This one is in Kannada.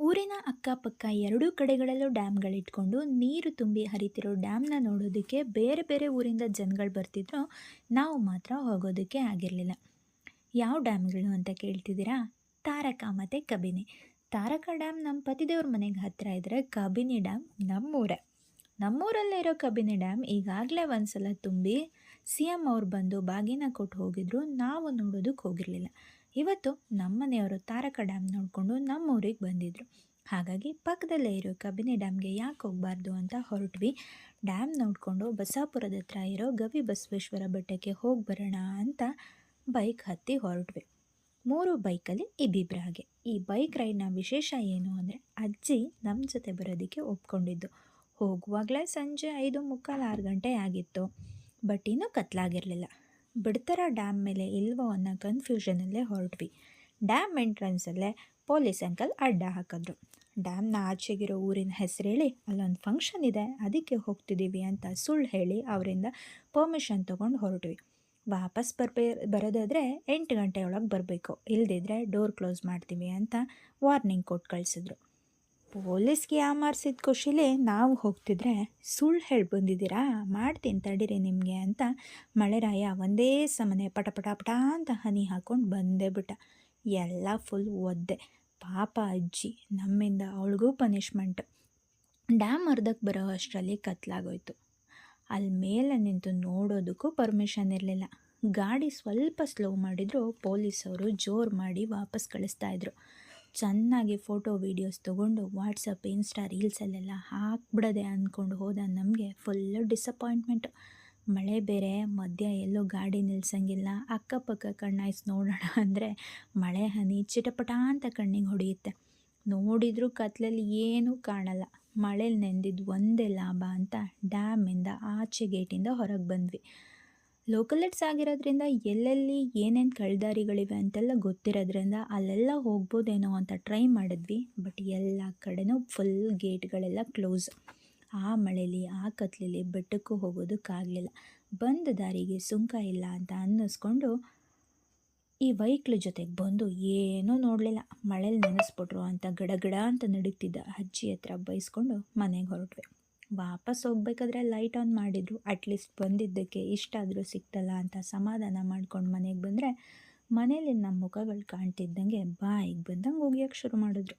ಊರಿನ ಅಕ್ಕಪಕ್ಕ ಎರಡೂ ಕಡೆಗಳಲ್ಲೂ ಡ್ಯಾಮ್ಗಳಿಟ್ಕೊಂಡು ನೀರು ತುಂಬಿ ಹರಿತಿರೋ ಡ್ಯಾಮ್ನ ನೋಡೋದಕ್ಕೆ ಬೇರೆ ಬೇರೆ ಊರಿಂದ ಜನಗಳು ಬರ್ತಿದ್ರು. ನಾವು ಮಾತ್ರ ಹೋಗೋದಕ್ಕೆ ಆಗಿರಲಿಲ್ಲ. ಯಾವ ಡ್ಯಾಮ್ಗಳು ಅಂತ ಕೇಳ್ತಿದ್ದೀರಾ? ತಾರಕ ಮತ್ತು ಕಬಿನಿ. ತಾರಕ ಡ್ಯಾಮ್ ನಮ್ಮ ಪತಿದೇವ್ರ ಮನೆಗೆ ಹತ್ತಿರ ಇದ್ದರೆ ಕಬಿನಿ ಡ್ಯಾಮ್ ನಮ್ಮೂರೇ. ನಮ್ಮೂರಲ್ಲೇ ಇರೋ ಕಬಿನಿ ಡ್ಯಾಮ್ ಈಗಾಗಲೇ ಒಂದು ಸಲ ತುಂಬಿ ಸಿ ಎಮ್ ಅವ್ರು ಬಂದು ಬಾಗಿನ ಕೊಟ್ಟು ಹೋಗಿದ್ರು. ನಾವು ನೋಡೋದಕ್ಕೆ ಹೋಗಿರಲಿಲ್ಲ. ಇವತ್ತು ನಮ್ಮನೆಯವರು ತಾರಕ ಡ್ಯಾಮ್ ನೋಡಿಕೊಂಡು ನಮ್ಮೂರಿಗೆ ಬಂದಿದ್ದರು. ಹಾಗಾಗಿ ಪಕ್ಕದಲ್ಲೇ ಇರೋ ಕಬಿನಿ ಡ್ಯಾಮ್ಗೆ ಯಾಕೆ ಹೋಗಬಾರ್ದು ಅಂತ ಹೊರಟ್ವಿ. ಡ್ಯಾಮ್ ನೋಡಿಕೊಂಡು ಬಸಾಪುರದ ಹತ್ರ ಇರೋ ಗವಿ ಬಸವೇಶ್ವರ ಬೆಟ್ಟಕ್ಕೆ ಹೋಗಿ ಬರೋಣ ಅಂತ ಬೈಕ್ ಹತ್ತಿ ಹೊರಟ್ವಿ. 3 ಬೈಕಲ್ಲಿ ಇಬ್ಬಿಬ್ರಾಗೆ. ಈ ಬೈಕ್ ರೈಡ್ನ ವಿಶೇಷ ಏನು ಅಂದರೆ ಅಜ್ಜಿ ನಮ್ಮ ಜೊತೆ ಬರೋದಕ್ಕೆ ಒಪ್ಕೊಂಡಿದ್ದು. ಹೋಗುವಾಗಲೇ ಸಂಜೆ 5:45 6 ಗಂಟೆ ಆಗಿತ್ತು. ಬಟ್ ಇನ್ನೂ ಕತ್ಲಾಗಿರಲಿಲ್ಲ. ಬಿಡ್ತಾರ ಡ್ಯಾಮ್ ಮೇಲೆ ಇಲ್ವೋ ಅನ್ನೋ ಕನ್ಫ್ಯೂಷನಲ್ಲೇ ಹೊರಟ್ವಿ. ಡ್ಯಾಮ್ ಎಂಟ್ರೆನ್ಸಲ್ಲೇ ಪೊಲೀಸ್ ಅಂಕಲ್ ಅಡ್ಡ ಹಾಕಿದ್ರು. ಡ್ಯಾಮ್ನ ಆಚೆಗಿರೋ ಊರಿನ ಹೆಸರು ಹೇಳಿ ಅಲ್ಲೊಂದು ಫಂಕ್ಷನ್ ಇದೆ, ಅದಕ್ಕೆ ಹೋಗ್ತಿದ್ದೀವಿ ಅಂತ ಸುಳ್ಳು ಹೇಳಿ ಅವರಿಂದ ಪರ್ಮಿಷನ್ ತೊಗೊಂಡು ಹೊರಟ್ವಿ. ವಾಪಸ್ ಬರೋದಾದರೆ 8 ಗಂಟೆ ಒಳಗೆ ಬರಬೇಕು, ಇಲ್ಲದಿದ್ದರೆ ಡೋರ್ ಕ್ಲೋಸ್ ಮಾಡ್ತೀವಿ ಅಂತ ವಾರ್ನಿಂಗ್ ಕೊಟ್ಟು ಕಳಿಸಿದ್ರು. ಪೊಲೀಸ್ಗೆ ಯಾಮಾರಿಸಿದ ಖುಷಿಲೇ ನಾವು ಹೋಗ್ತಿದ್ರೆ, ಸುಳ್ಳು ಹೇಳಿ ಬಂದಿದ್ದೀರಾ, ಮಾಡ್ತೀನಿ ತಡೀರಿ ನಿಮಗೆ ಅಂತ ಮಳೆರಾಯ ಒಂದೇ ಸಮನೆ ಪಟ ಪಟ ಪಟ ಅಂತ ಹನಿ ಹಾಕ್ಕೊಂಡು ಬಂದೇ ಬಿಟ್ಟ. ಎಲ್ಲ ಫುಲ್ ಒದ್ದೆ. ಪಾಪ ಅಜ್ಜಿ, ನಮ್ಮಿಂದ ಅವಳಿಗೂ ಪನಿಷ್ಮೆಂಟ್. ಡ್ಯಾಮ್ ಅರ್ಧಕ್ಕೆ ಬರೋ ಅಷ್ಟರಲ್ಲಿ ಕತ್ಲಾಗೋಯ್ತು. ಅಲ್ಲಿ ಮೇಲೆ ನಿಂತು ನೋಡೋದಕ್ಕೂ ಪರ್ಮಿಷನ್ ಇರಲಿಲ್ಲ. ಗಾಡಿ ಸ್ವಲ್ಪ ಸ್ಲೋ ಮಾಡಿದ್ರು ಪೊಲೀಸವರು ಜೋರು ಮಾಡಿ ವಾಪಸ್ ಕಳಿಸ್ತಾಯಿದ್ರು. ಚೆನ್ನಾಗಿ ಫೋಟೋ ವೀಡಿಯೋಸ್ ತೊಗೊಂಡು ವಾಟ್ಸಪ್ ಇನ್ಸ್ಟಾ ರೀಲ್ಸಲ್ಲೆಲ್ಲ ಹಾಕ್ಬಿಡೋದೆ ಅಂದ್ಕೊಂಡು ಹೋದ ನಮಗೆ ಫುಲ್ಲು ಡಿಸಪಾಯಿಂಟ್ಮೆಂಟು. ಮಳೆ ಬೇರೆ, ಮಧ್ಯ ಎಲ್ಲೋ ಗಾಡಿ ನಿಲ್ಸಂಗಿಲ್ಲ. ಅಕ್ಕಪಕ್ಕ ಕಣ್ಣಾಯಿಸಿ ನೋಡೋಣ ಅಂದರೆ ಮಳೆ ಹನಿ ಚಿಟಪಟ ಅಂತ ಕಣ್ಣಿಗೆ ಹೊಡೆಯುತ್ತೆ. ನೋಡಿದರೂ ಕತ್ಲಲ್ಲಿ ಏನೂ ಕಾಣಲ್ಲ. ಮಳೇಲಿ ನೆಂದಿದ್ದು ಒಂದೇ ಲಾಭ ಅಂತ ಡ್ಯಾಮಿಂದ ಆಚೆ ಗೇಟಿಂದ ಹೊರಗೆ ಬಂದ್ವಿ. ಲೋಕಲಿಟ್ಸ್ ಆಗಿರೋದ್ರಿಂದ ಎಲ್ಲೆಲ್ಲಿ ಏನೇನು ಕಳ್ದಾರಿಗಳಿವೆ ಅಂತೆಲ್ಲ ಗೊತ್ತಿರೋದ್ರಿಂದ ಅಲ್ಲೆಲ್ಲ ಹೋಗ್ಬೋದೇನೋ ಅಂತ ಟ್ರೈ ಮಾಡಿದ್ವಿ. ಬಟ್ ಎಲ್ಲ ಕಡೆನೂ ಫುಲ್ ಗೇಟ್ಗಳೆಲ್ಲ ಕ್ಲೋಸ್. ಆ ಮಳೇಲಿ ಆ ಕತ್ಲಲ್ಲಿ ಬೆಟ್ಟಕ್ಕೂ ಹೋಗೋದಕ್ಕಾಗಲಿಲ್ಲ. ಬಂದ ದಾರಿಗೆ ಸುಂಕ ಇಲ್ಲ ಅಂತ ಅನ್ನಿಸ್ಕೊಂಡು ಈ ವೆಹಿಕ್ಲ್ ಜೊತೆಗೆ ಬಂದು ಏನೂ ನೋಡಲಿಲ್ಲ. ಮಳೇಲಿ ನೆನೆಸ್ಬಿಟ್ರು ಅಂತ ಗಡಗಡ ಅಂತ ನಡೀತಿದ್ದ ಅಜ್ಜಿ ಹತ್ರ ಬೈಸ್ಕೊಂಡು ಮನೆಗೆ ಹೊರಟ್ವಿ. ವಾಪಸ್ ಹೋಗ್ಬೇಕಾದ್ರೆ ಲೈಟ್ ಆನ್ ಮಾಡಿದ್ರು. ಅಟ್ಲೀಸ್ಟ್ ಬಂದಿದ್ದಕ್ಕೆ ಇಷ್ಟಾದರೂ ಸಿಕ್ತಲ್ಲ ಅಂತ ಸಮಾಧಾನ ಮಾಡ್ಕೊಂಡು ಮನೆಗೆ ಬಂದರೆ ಮನೇಲಿ ನಮ್ಮ ಮುಖಗಳು ಕಾಣ್ತಿದ್ದಂಗೆ ಬಾಯಿಗೆ ಬಂದಂಗೆ ಒಗಿಯೋಕ್ಕೆ ಶುರು ಮಾಡಿದ್ರು.